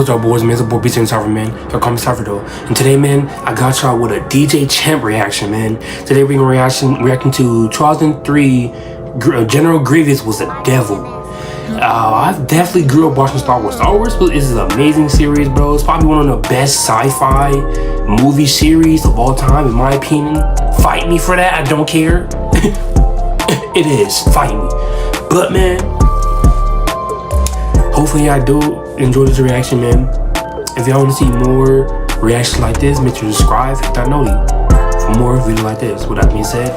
what's up, boys, man? It's a boy, BC Server, man. Y'all call me Server, though. And today, man, I got y'all with a DJChamp reaction, man. Today, we're gonna reacting to 2003. General Grievous was a devil. I definitely grew up watching Star Wars. Star Wars is an amazing series, bro. It's probably one of the best sci-fi movie series of all time, in my opinion. Fight me for that, I don't care. It is, fight me. But, man, hopefully I do enjoy this reaction, man. If y'all want to see more reactions like this, make sure to subscribe, hit that noty for more videos like this. With that being said,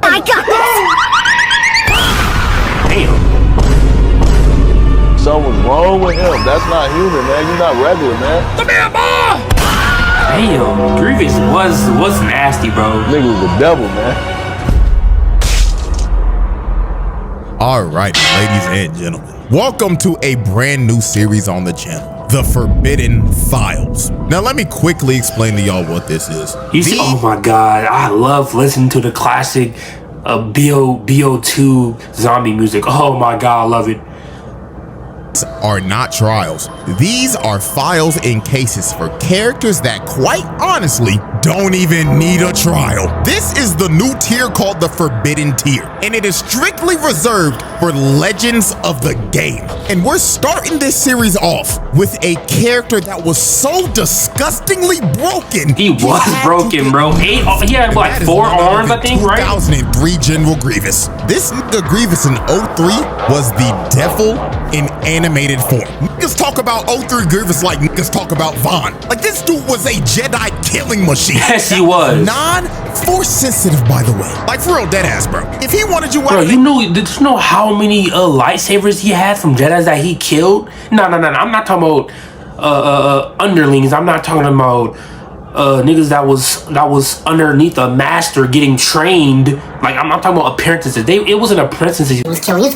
I got this! Damn. Something's wrong with him. That's not human, man. You're not regular, man. Come here, boy! Damn, Grievous was nasty, bro. Nigga was the devil, man. All right, ladies and gentlemen, welcome to a brand new series on the channel, The Forbidden Files. Now, let me quickly explain to y'all what this is. Oh my God, I love listening to the classic BO2 zombie music. Oh my God, I love it. Are not trials. These are files and cases for characters that quite honestly don't even need a trial. This is the new tier called the Forbidden Tier, and it is strictly reserved for legends of the game. And we're starting this series off with a character that was so disgustingly broken. He was broken, bro. He had like 4 arms, I think, right? 2003 General Grievous. This nigga Grievous in 03 was the devil in animated form. Niggas talk about 03 Grievous like niggas talk about Vaughn. Like, this dude was a Jedi killing machine. Yes, he was. Non-force sensitive, by the way. Like, for real, dead ass, bro. If he wanted you out, bro, did you know how many lightsabers he had from Jedis that he killed? No. I'm not talking about underlings. I'm not talking about niggas that was underneath a master getting trained. Like, I'm not talking about apprentices. It wasn't apprentices. He was killing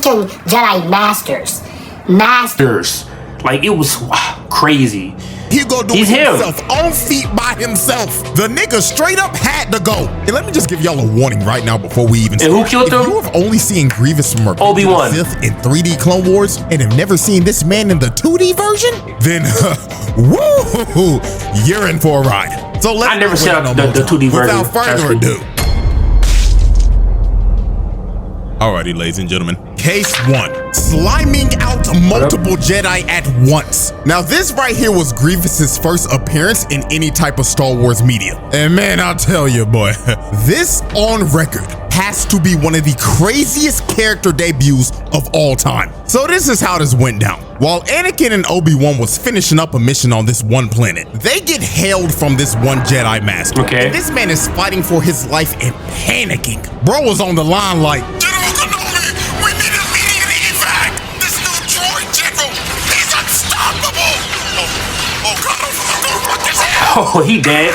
Jedi masters. Like, it was crazy. He go do it himself on feet by himself. The nigga straight up had to go. And let me just give y'all a warning right now before we even start. And who killed him? If you have only seen Grievous from Obi-Wan in 3D Clone Wars and have never seen this man in the 2D version, then woo, you're in for a ride. So let's I never said the 2D version. Without further ado. Alrighty, ladies and gentlemen. Case 1. Sliming out multiple Jedi at once. Now, this right here was Grievous's first appearance in any type of Star Wars media. And man, I'll tell you, boy, this on record has to be one of the craziest character debuts of all time. So this is how this went down. While Anakin and Obi-Wan was finishing up a mission on this one planet, they get hailed from this one Jedi master. Okay. And this man is fighting for his life and panicking. Bro was on the line like, oh, he dead.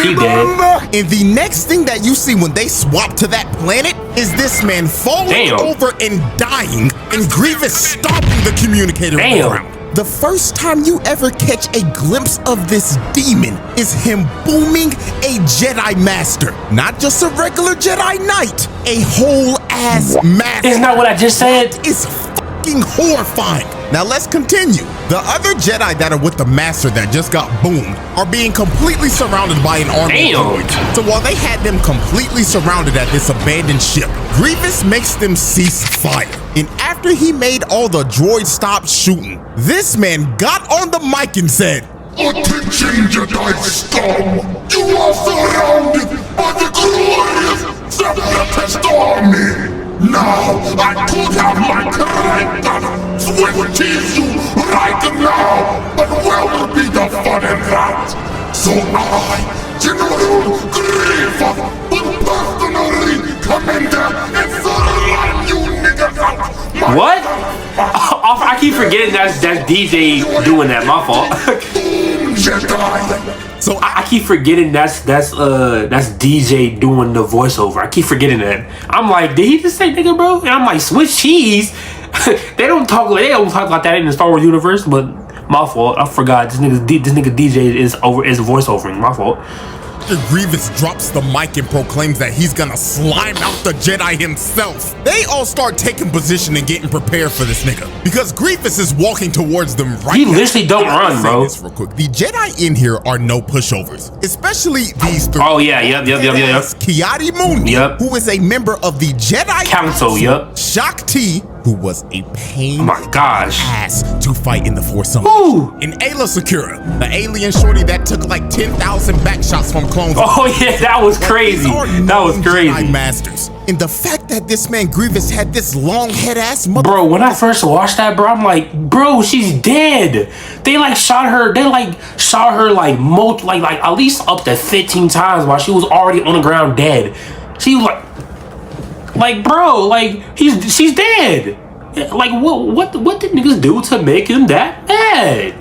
He dead. And the next thing that you see when they swap to that planet is this man falling over and dying, and Grievous stomping the communicator around. The first time you ever catch a glimpse of this demon is him booming a Jedi Master. Not just a regular Jedi Knight, a whole ass master. Isn't that what I just said? It's fucking horrifying. Now let's continue. The other Jedi that are with the Master that just got boomed are being completely surrounded by an army of droids. So while they had them completely surrounded at this abandoned ship, Grievous makes them cease fire. And after he made all the droids stop shooting, this man got on the mic and said, "Attention, Jedi scum! You are surrounded by the glorious Separatist army! Now, I could have my character switch you right now, but where will be the fun in that? So I, General Grievous, will personally come in there and surround you niggas out. What? I keep forgetting that's DJ doing that. My fault. So I keep forgetting that's DJ doing the voiceover. I keep forgetting that. I'm like, did he just say nigga, bro? And I'm like, Swiss cheese. they don't talk like that in the Star Wars universe. But my fault. I forgot. This nigga DJ is voiceovering. My fault. after Grievous drops the mic and proclaims that he's gonna slime out the Jedi himself, they all start taking position and getting prepared for this nigga. Because Grievous is walking towards them right He now. literally don't run, bro. This real quick. The Jedi in here are no pushovers, especially these three. Oh yeah, yep. Kiadi Mundi, Yep. who is a member of the Jedi Council, yep. Shakti, who was a pain Oh my gosh. ass to fight in the Force Woo. and Ayla Secura, the alien shorty that took like 10,000 back shots from clones. Oh yeah, that was crazy. These are That was known crazy. Jedi masters. And the fact that this man Grievous had this long head ass mother. Bro, when I first watched that, bro, I'm like, bro, she's dead. They like shot her. They like shot her like at least up to 15 times while she was already on the ground dead. She was like, bro, like she's dead. Like what did niggas do to make him that bad?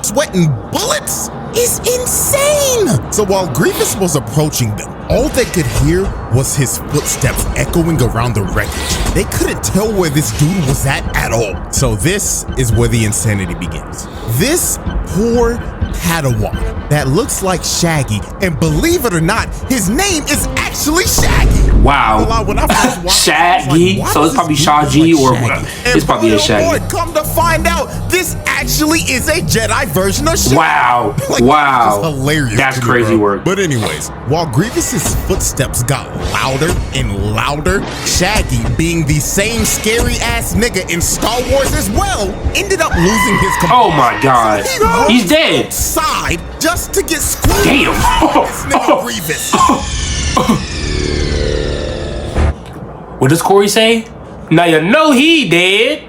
Sweating bullets is insane. So while Grievous was approaching them, all they could hear was his footsteps echoing around the wreckage. They couldn't tell where this dude was at all. So this is where the insanity begins. This poor Padawan that looks like Shaggy, and believe it or not, his name is actually Shaggy. Wow. When I first watched Shaggy. why So does it's probably this dude look Shaggy like or Shaggy? it's And probably boy, a Shaggy. boy, come to find out, this actually is a Jedi version of Shaggy. Wow. Like, wow. that's hilarious. That's to me, crazy bro. work. But anyways, while Grievous's footsteps got louder and louder, Shaggy, being the same scary ass nigga in Star Wars as well, ended up losing his composure. Oh my god. So He's dead. Outside just to get squeezed. Damn. This nigga Grievous. What does Corey say? Now you know he dead.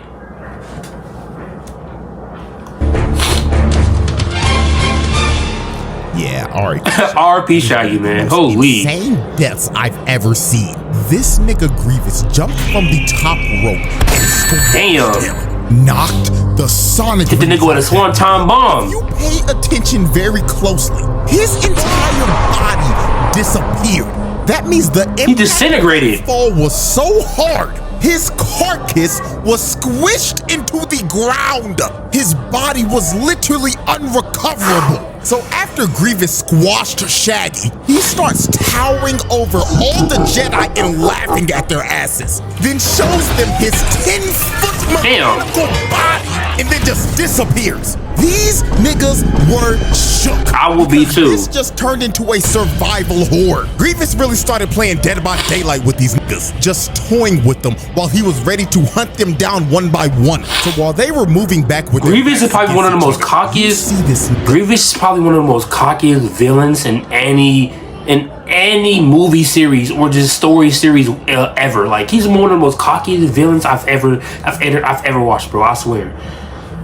Yeah, alright. R.P. Shaggy, man. Holy. Insane deaths I've ever seen. This nigga Grievous jumped from the top rope and squashed Damn. him, knocked the sonic. Hit the nigga with a swan-time bomb. If you pay attention very closely, his entire body disappeared. That means the impact He disintegrated. of the fall was so hard, his carcass was squished into the ground. His body was literally unrecoverable. So after Grievous squashed Shaggy, he starts towering over all the Jedi and laughing at their asses. Then shows them his 10-foot mechanical body and then just disappears. These niggas were shook. I will be too. This just turned into a survival horror. Grievous really started playing Dead by Daylight with these niggas, just toying with them while he was ready to hunt them down one by one. So while they were moving back with Grievous is probably one of the most cockiest. Grievous is probably one of the most cockiest villains in any movie series or just story series ever. Like he's one of the most cockiest villains I've ever watched, bro. I swear.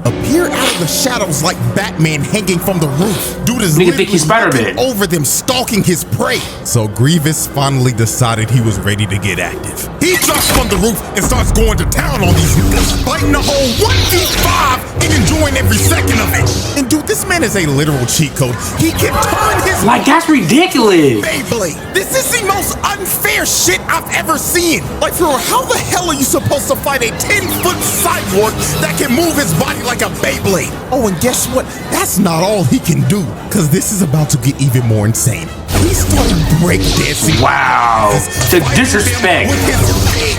Appear out of the shadows like Batman hanging from the roof. Dude is Nigga think he's literally Spider-Man. looking over them, stalking his prey. So Grievous finally decided he was ready to get active. He jumps from the roof and starts going to town on these niggas, fighting the whole 1v5 and enjoying every second of it. And dude, this man is a literal cheat code. He can turn his Like that's ridiculous. Beyblade. This is the most unfair shit I've ever seen. Like, for real, how the hell are you supposed to fight a 10-foot cyborg that can move his body like a Beyblade? Oh, and guess what? That's not all he can do, because this is about to get even more insane. He started breakdancing. Wow. The disrespect. With his feet.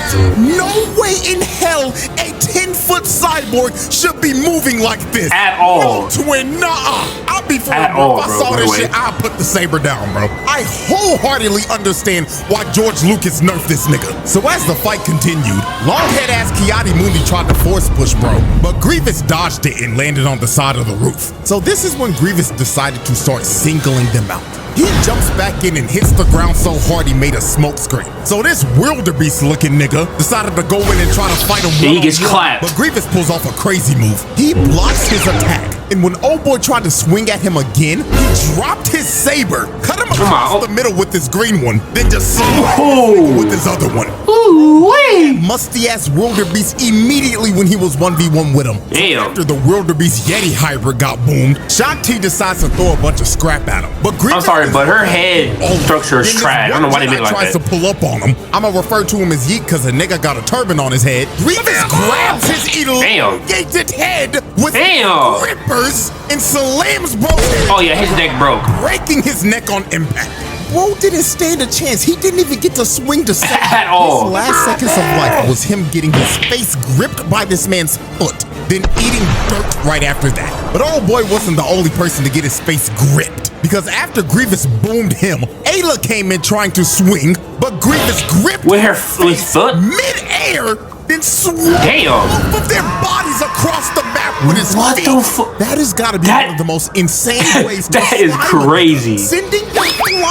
No way in hell a 10-foot cyborg should be moving like this. At all. No, twin, nah. I'll be for At real, bro. all, If I bro. saw By the this way. shit, I'll put the saber down, bro. I wholeheartedly understand why George Lucas nerfed this nigga. So as the fight continued, long-head ass Kiadi Mundi tried to force push, bro, but Grievous dodged it and landed on the side of the roof. So this is when Grievous decided to start singling them out. He jumps back in and hits the ground so hard he made a smoke screen. So this wildebeest looking nigga decided to go in and try to fight him. He gets one-on-one, clapped. But Grievous pulls off a crazy move. He blocks his attack. And when old boy tried to swing at him again, he dropped his saber, cut him across the middle with his green one, then just slammed with his other one. Ooh-wee. Musty ass wildebeest immediately when he was 1v1 with him. Damn. So after the wildebeest Yeti hybrid got boomed, Shakti decides to throw a bunch of scrap at him. But Grievous I'm sorry, but her head structure is trash. I don't know why they made it like tries that. to pull up on him. I'ma refer to him as Yeet because the nigga got a turban on his head. Grievous grabs his elongated head with Damn. grippers and slams bro's head, Oh yeah, his neck broke. breaking his neck on impact. Bro didn't stand a chance. He didn't even get to swing to second. At all. His last seconds of life was him getting his face gripped by this man's foot, then eating dirt right after that. But old boy wasn't the only person to get his face gripped, because after Grievous boomed him, Ayla came in trying to swing, but Grievous gripped With her foot? mid-air, then swung Damn. both of their bodies across the map with his What feet. the fuck? That has got to be That- one of the most insane ways to That is slide with crazy. him. Sending them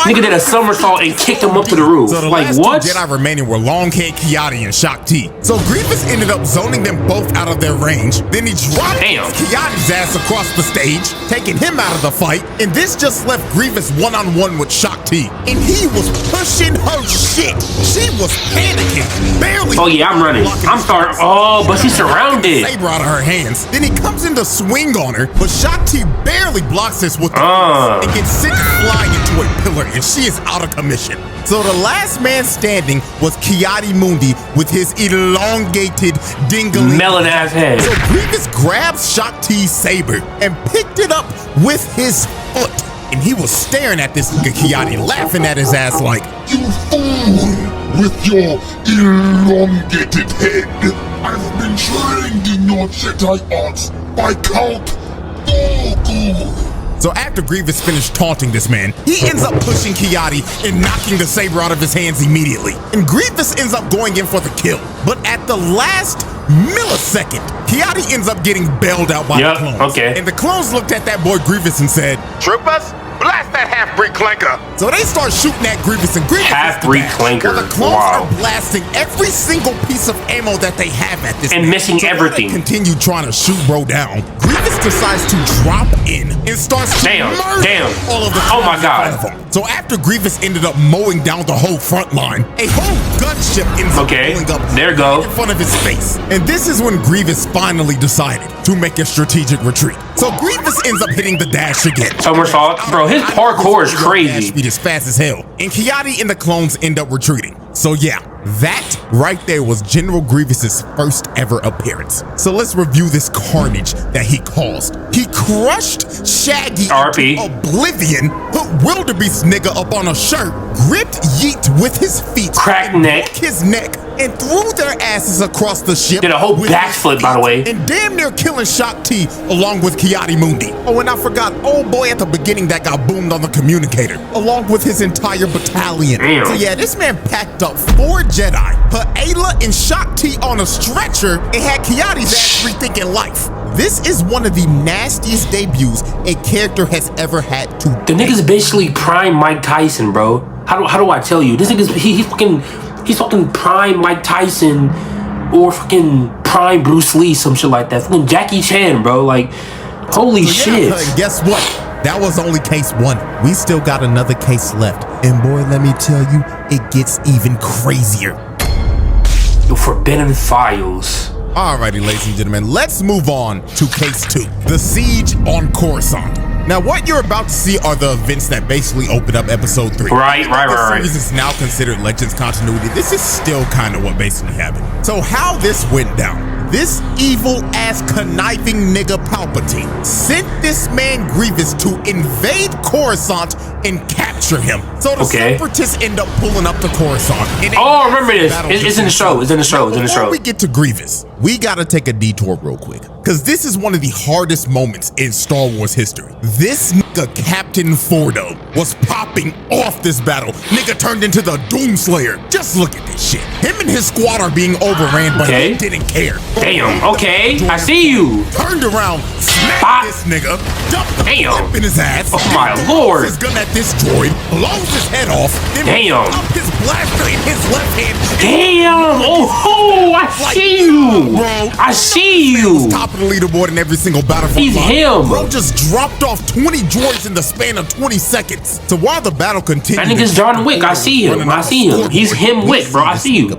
Nigga did a somersault and kicked him up to the roof. So the Like last what? two Jedi remaining were Longhead Kiadi and Shock T. So Grievous ended up zoning them both out of their range. Then he dropped Damn. Kiadi's ass across the stage, taking him out of the fight. And this just left Grievous one-on-one with Shock T. And he was pushing her shit. She was panicking, barely. Oh yeah, I'm running. I'm starting. Oh, but she's surrounded. Saber out of her hands. Then he comes in to swing on her, but Shock T barely blocks this with the and gets sent flying into a pillar, and she is out of commission. So the last man standing was Kiadi Mundi with his elongated dingling Melon ass head. So Grievous grabs Shock T's saber and picked it up with his foot. And he was staring at this nigga Kiadi, laughing at his ass like, You fool! With your elongated head, I've been trained in your Jedi arts by Count Dooku. So after Grievous finished taunting this man, he ends up pushing Kiadi and knocking the saber out of his hands immediately. And Grievous ends up going in for the kill. But at the last millisecond, Kiadi ends up getting bailed out by the clones. Okay. And the clones looked at that boy Grievous and said, Troopers, blast that half-breed clanker. so they start shooting at Grievous, and Grievous Half-breed is the clanker. While the clones Wow. are blasting every single piece of ammo that they have at this And man. missing So while everything. They continue trying to shoot bro down. Grievous decides to drop in and starts to murder all of the Oh my clones in God. front of him. So after Grievous ended up mowing down the whole front line, a whole gunship ends up pulling up there go. in front of his face. And this is when Grievous finally decided to make a strategic retreat. So Grievous ends up hitting the dash again. Somersault. Bro, his parkour is Dash crazy. speed is fast as hell. And Kiadi and the clones end up retreating. So yeah, that right there was General Grievous's first ever appearance. So let's review this carnage that he caused. He crushed Shaggy RP. into oblivion, put Wildebeest nigga up on a shirt, gripped Yeet with his feet, Cracked and neck. broke his neck, and threw their asses across the ship. Did a whole with his backflip, by the way. and damn near killing Shock T along with Kiadi Mundi. Oh, and I forgot old boy at the beginning that got boomed on the communicator, along with his entire battalion. Damn. So yeah, this man packed up 4 Jedi, put Ayla and Shock T on a stretcher, and had Kiadi's ass rethinking life. This is one of the nastiest debuts a character has ever had to The nigga's basically prime Mike Tyson, bro. How do I tell you? This nigga's he's fucking prime Mike Tyson or fucking prime Bruce Lee, some shit like that. Fucking Jackie Chan, bro. Like, holy shit. And guess what? That was only case 1. We still got another case left. And boy, let me tell you, it gets even crazier. The Forbidden Files. Alrighty, ladies and gentlemen, let's move on to case 2, the siege on Coruscant. Now, what you're about to see are the events that basically open up episode 3. Right. The series is now considered Legends continuity. This is still kind of what basically happened. So how this went down. This evil-ass conniving nigga Palpatine sent this man Grievous to invade Coruscant and capture him. So the Separatists end up pulling up to Coruscant. Oh, I remember this. It's in the show. It's in the show. It's in the show. Before we get to Grievous, we gotta take a detour real quick, because this is one of the hardest moments in Star Wars history. This nigga Captain Fordo was popping off this battle. Nigga turned into the Doomslayer. Just look at this shit. Him and his squad are being overran, but he didn't care. Damn, okay, I see you. Turned around, smacked this nigga, dumped the whip in his ass. Oh my and lord. His gun at this droid, blows his head off, then Damn. up his blaster in his left hand. Damn, oh, I see you. Bro, I see you. Top of the leaderboard in every single battlefront. He's line. him. Bro just dropped off 20 droids in the span of 20 seconds. So while the battle continued, That nigga's John Wick. I see him. I see him. He's him Wick, bro. I see you.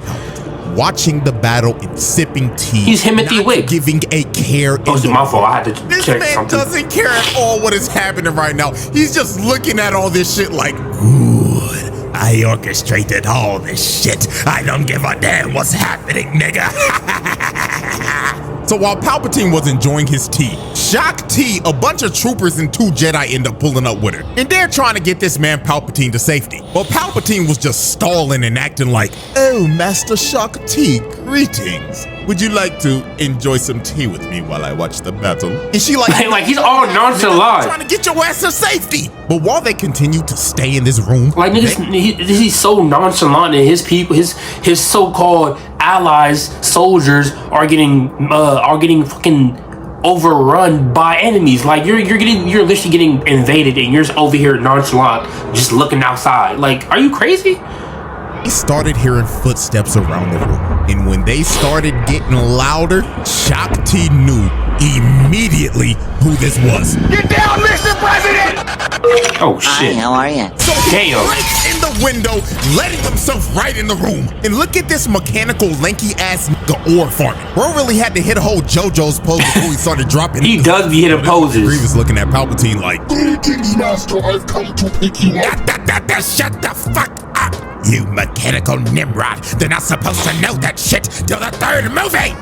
Watching the battle and sipping tea. He's Timothy not Wick. Giving a care. Oh, it's my fault. I had to This check man something. doesn't care at all what is happening right now. He's just looking at all this shit like, good. I orchestrated all this shit. I don't give a damn what's happening, nigga. So while Palpatine was enjoying his tea, Shock T, a bunch of troopers and 2 Jedi end up pulling up with her. And they're trying to get this man Palpatine to safety. But Palpatine was just stalling and acting like, "Oh, Master Shock T, greetings. Would you like to enjoy some tea with me while I watch the battle?" And she like he's all nonchalant, trying to get your ass to safety. But while they continue to stay in this room, like niggas, he's so nonchalant, and his people, his so-called allies, soldiers, are getting fucking overrun by enemies. Like you're literally getting invaded, and you're just over here nonchalant, just looking outside. Like, are you crazy? He started hearing footsteps around the room, and when they started getting louder, Shock T knew immediately who this was. Get down, Mr. President! Oh shit! Hi, how are you? So he breaks in the window, letting himself right in the room. And look at this mechanical, lanky-ass nigga ore farming. Bro really had to hit a whole JoJo's pose before he started dropping. He does be hitting poses. Grievous looking at Palpatine like, Greetings, Master. I've come to pick you up. Shut the fuck up, you mechanical Nimrod. They're not supposed to know that shit till the 3rd movie.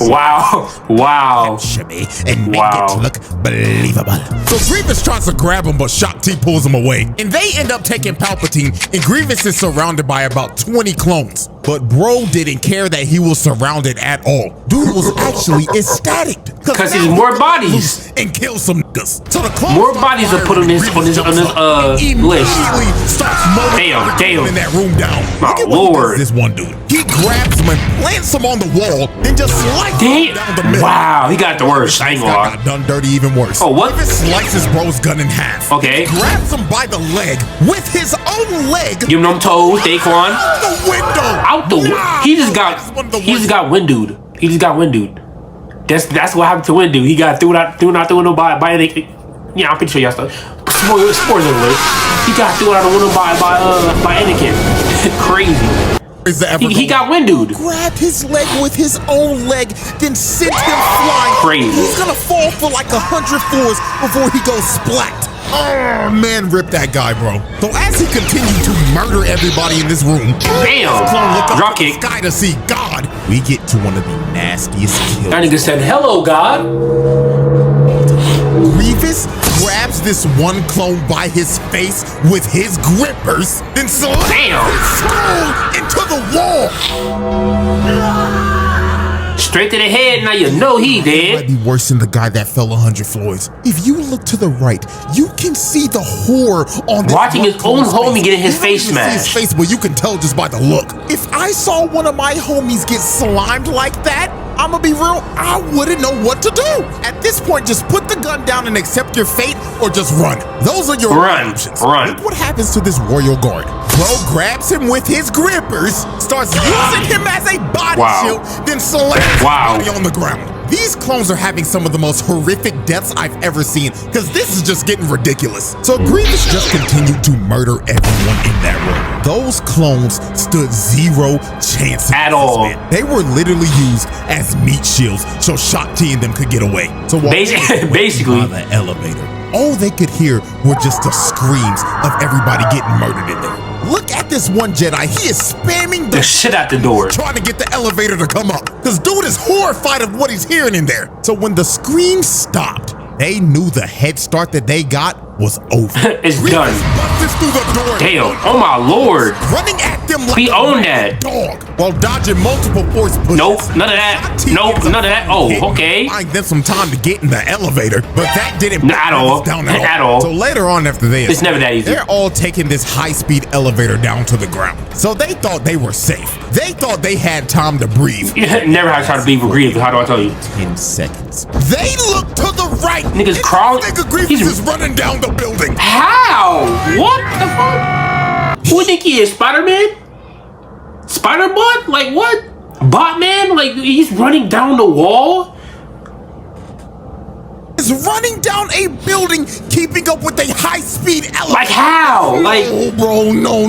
Wow. Shimmy and make it look believable. So Grievous tries to grab him, but Shock T pulls him away. And they end up taking Palpatine, and Grievous is surrounded by about 20 clones. But bro didn't care that he was surrounded at all. Dude was actually ecstatic. Cause he's more bodies. And kill some niggas. So the clones more bodies are put on his list. Damn. In that room down. My Look at lord. This one dude. He grabs him and plants him on the wall, then just slices him down the middle. Wow, he got the worst. I ain't gonna lie. Got done dirty even worse. Oh, what? Grievous slices bro's gun in half. Okay. He grabs him by the leg with his own leg. Give him them toes, Daquan. Out the window. He just got windowed. He just got windowed. That's what happened to Windu. He got thrown out the window by yeah, I'm pretty sure y'all stuff. Spoilers alert. He got thrown out the window by Anakin. Crazy. He got windowed. Grabbed his leg with his own leg, then sent him flying. Crazy. He's gonna fall for like 100 floors before he goes splat. Oh man, rip that guy, bro. So as he continued to murder everybody in this room, drop kick. Sky to see God, we get to one of the nastiest kills. That nigga said, "Hello, God." Grievous grabs this one clone by his face with his grippers, then slams his skull into the wall. Straight to the head, now you know he dead. Might be worse than the guy that fell 100 floors. If you look to the right, you can see the horror on this. Watching his own homie getting his face smashed. His face, but you can tell just by the look. If I saw one of my homies get slimed like that, I'ma be real, I wouldn't know what to do. At this point, just put the gun down and accept your fate, or just run. Those are your options. Run. Look what happens to this royal guard. Bro grabs him with his grippers, starts using him as a body shield, then slams his body on the ground. These clones are having some of the most horrific deaths I've ever seen, because this is just getting ridiculous. So Grievous just continued to murder everyone in that room. Those clones stood zero chance at all. They were literally used as meat shields so Shock T and them could get away. So while basically the elevator, all they could hear were just the screams of everybody getting murdered in there. Look at this one Jedi. He is spamming the shit out the door, trying to get the elevator to come up. This dude is horrified of what he's hearing in there. So when the scream stopped, they knew the head start that they got was over. It's done. Busted through the door. Damn. Oh my lord. Running at them like we own that dog while dodging multiple force pushes. Nope, none of that. Nope, none of that. Oh, okay. Buying them some time to get in the elevator, but that didn't at all. At all. So later on, after they it's never that easy. They're all taking this high-speed elevator down to the ground. So they thought they were safe. They thought they had time to breathe. Never had time to breathe for Grievous. How do I tell you? 10 seconds. They look to the right. Niggas crawling. Nigga Grievous is running down the building. How? What the fuck? Who think he is? Spider-Man? Spider-Bot? Like what? Botman? Like he's running down the wall? Is running down a building, keeping up with a high-speed elevator. Like how? Like, no, bro, no,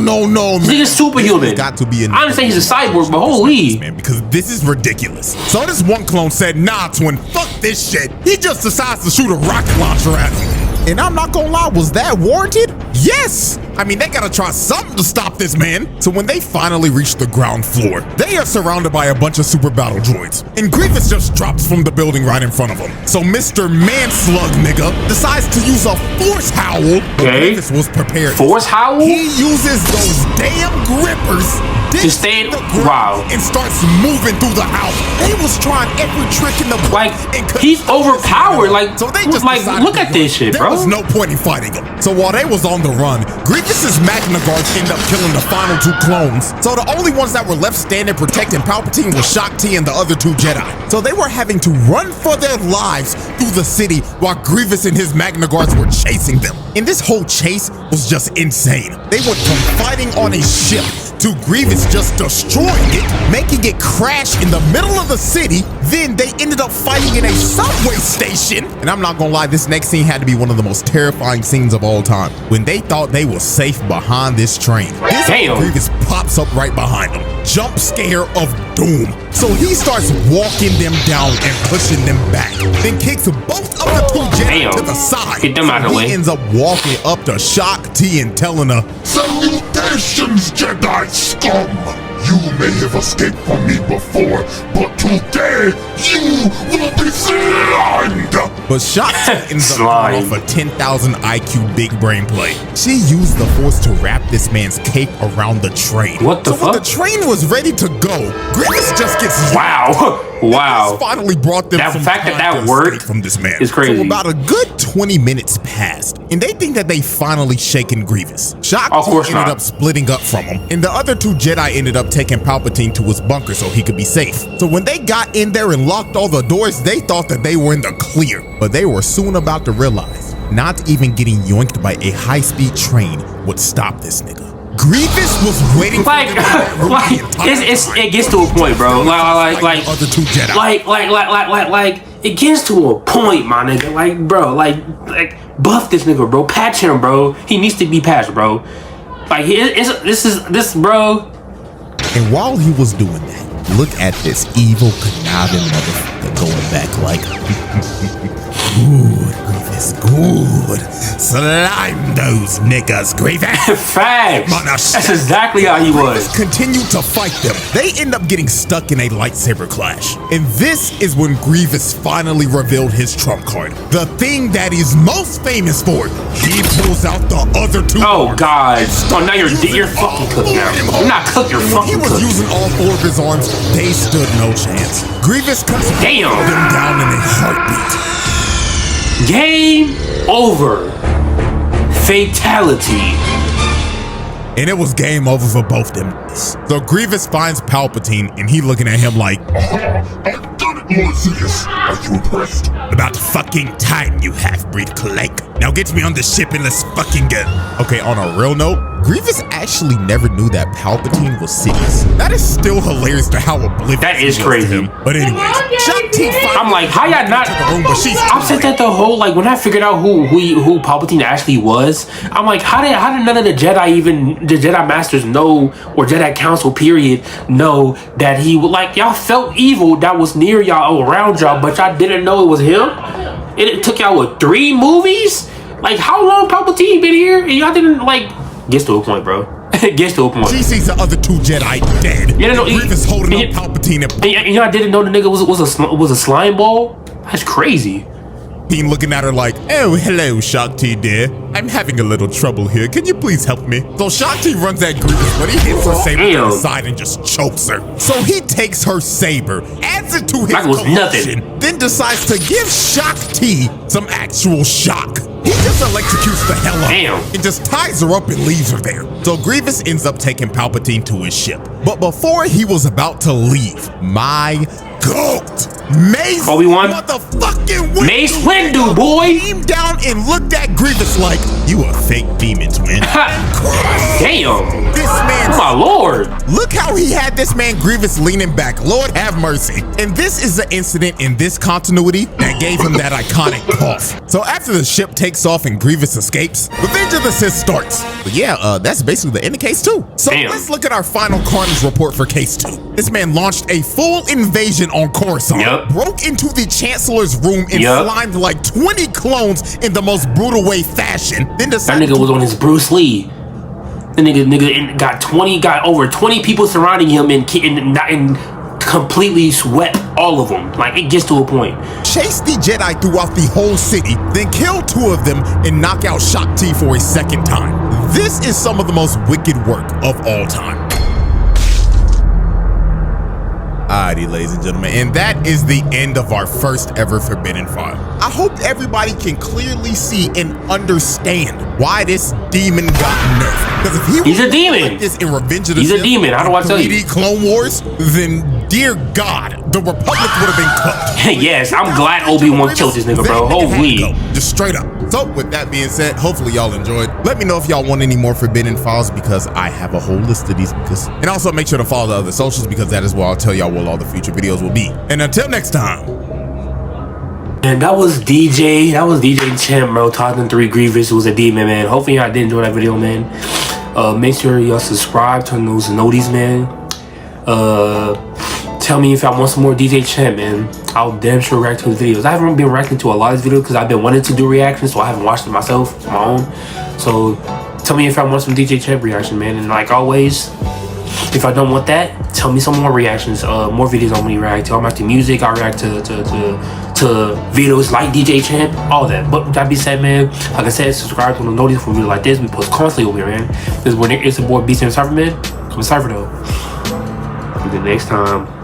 man. He's superhuman. Got to be. I understand he's a cyborg, but holy, man, because this is ridiculous. So this one clone said, "Nah, twin, fuck this shit." He just decides to shoot a rocket launcher at me. And I'm not gonna lie, was that warranted? Yes! I mean, they gotta try something to stop this man. So when they finally reach the ground floor, they are surrounded by a bunch of super battle droids. And Grievous just drops from the building right in front of them. So Mr. Manslug nigga decides to use a force howl. Okay. Grievous was prepared. Force howl? He uses those damn grippers To stay in the wow. And starts moving through the house. He was trying every trick in the book. Like, he's overpowered. Like, so they just like look at this shit, bro. There was no point in fighting him. So while they was on the run, Grievous's Magna Guards end up killing the final 2 clones. So the only ones that were left standing protecting Palpatine was Shaak Ti and the other 2 Jedi. So they were having to run for their lives through the city while Grievous and his Magna Guards were chasing them. And this whole chase was just insane. They went from fighting on a ship to Grievous just destroying it, making it crash in the middle of the city. Then they ended up fighting in a subway station. And I'm not gonna lie, this next scene had to be one of the most terrifying scenes of all time. When they thought they were safe behind this train, this Grievous pops up right behind them. Jump scare of doom. So he starts walking them down and pushing them back. Then kicks both of the 2 Jedi to the side. Get them out of the way. He ends up walking up to Shaak Ti and telling her, "Salutations, Jedi scum! You may have escaped from me before, but today you will be slimed!" But Shaak Ti ends up going off a 10,000 IQ big brain play. She used the force to wrap this man's cape around the train. What the fuck? When the train was ready to go, Grievous just gets wow. Wow. Finally brought them that some fact time that to worked escape from this man. is crazy. So about a good 20 minutes passed, and they think that they finally shaken Grievous. Shaak Ti ended up splitting up from him, and the other 2 Jedi ended up taking Palpatine to his bunker so he could be safe. So when they got in there and locked all the doors, they thought that they were in the clear, but they were soon about to realize not even getting yoinked by a high-speed train would stop this nigga. Grievous was waiting like, for them like it gets to a point, bro. Like other 2 Jedi. Like it gets to a point, my nigga. Like, bro, like buff this nigga, bro. Patch him, bro. He needs to be patched, bro. Like this, bro. And while he was doing that, look at this evil, conniving motherfucker going back like, good, Grievous, good. Slime those niggas, Grievous. Facts. That's exactly how he was. Grievous continued to fight them. They end up getting stuck in a lightsaber clash. And this is when Grievous finally revealed his trump card. The thing that he's most famous for. He pulls out the other 2 Oh, God. Oh, now you're fucking cooked now. You're not cooked, you're fucking cooked. He was using all 4 of his arms. They stood no chance. Grievous cuts them down in a heartbeat. Game over. Fatality. And it was game over for both them. So Grievous finds Palpatine and he looking at him like, I done it, Lord Sidious. Are you impressed? About fucking time, you half-breed clank. Now get me on the ship and let's fucking go. Okay, on a real note, Grievous actually never knew that Palpatine was Sidious. That is still hilarious to how oblivious that is he was crazy. to him. But anyways, Shaak Ti I'm like, how y'all not? I've said that the whole, like, when I figured out who Palpatine actually was, I'm like, how did none of the Jedi Masters know, or Jedi Council period know that he would, like, y'all felt evil that was near y'all, around y'all, but y'all didn't know it was him? And it took y'all, what, 3 movies? Like, how long Palpatine been here and y'all didn't, like, gets to a point, bro. It gets to a point. She sees the other 2 Jedi dead. You know, Grievous holding up Palpatine and I didn't know the nigga was a slime ball? That's crazy. He looking at her like, oh, hello, Shaak Ti dear. I'm having a little trouble here. Can you please help me? So Shaak Ti runs at Grievous, but he hits her saber to the side and just chokes her. So he takes her saber, adds it to his collection, then decides to give Shaak Ti some actual shock. He just electrocutes the hell out and just ties her up and leaves her there. So Grievous ends up taking Palpatine to his ship. But before he was about to leave, my goat, Mace motherfucking Windu, Mace Windu, boy, came down and looked at Grievous like, you a fake demon twin. Damn. This man, Oh my lord. look how he had this man Grievous leaning back. Lord have mercy. And this is the incident in this continuity that gave him that iconic cough. So after the ship takes off and Grievous escapes, Revenge of the Sith starts. But yeah, that's basically the end of Case 2. So Damn. let's look at our final carnage report for Case 2. This man launched a full invasion on Coruscant, broke into the Chancellor's room and slimed like 20 clones in the most brutal way fashion. Then That decided nigga was on his Bruce Lee. The nigga got over 20 people surrounding him and completely swept all of them. Like, it gets to a point. chase the Jedi throughout the whole city, then kill 2 of them and knock out Shaak Ti for a second time. This is some of the most wicked work of all time. Alrighty, ladies and gentlemen, and that is the end of our first ever Forbidden File. I hope everybody can clearly see and understand why this demon got nerfed. Because if He's a demon. like this in Revenge of the He's Sith, a demon. How do I tell you? 3D Clone Wars, then dear God, the Republic would have been cooked. Yes, I'm glad Obi-Wan killed this nigga, bro. Holy. Just straight up. So with that being said, hopefully y'all enjoyed. Let me know if y'all want any more Forbidden Files because I have a whole list of these. And also make sure to follow the other socials because that is where I'll tell y'all what all the future videos will be. And until next time. And that was DJChamp, bro. Tarzan 3 Grievous was a demon, man. Hopefully y'all did enjoy that video, man. Make sure y'all subscribe, turn those noties, man. Tell me if y'all want some more DJChamp, man. I'll damn sure react to his videos. I haven't been reacting to a lot of his videos because I've been wanting to do reactions, so I haven't watched it myself on my own. So tell me if I want some DJChamp reaction, man. And like always, if I don't want that, tell me some more reactions, more videos I want to react to. I'm react to music, I react to videos like DJChamp, all that. But with that being said, man, like I said, subscribe to the notice for videos like this. We post constantly over here, man. It's the boy DJChamp, man. Come Cypher though. See you next time.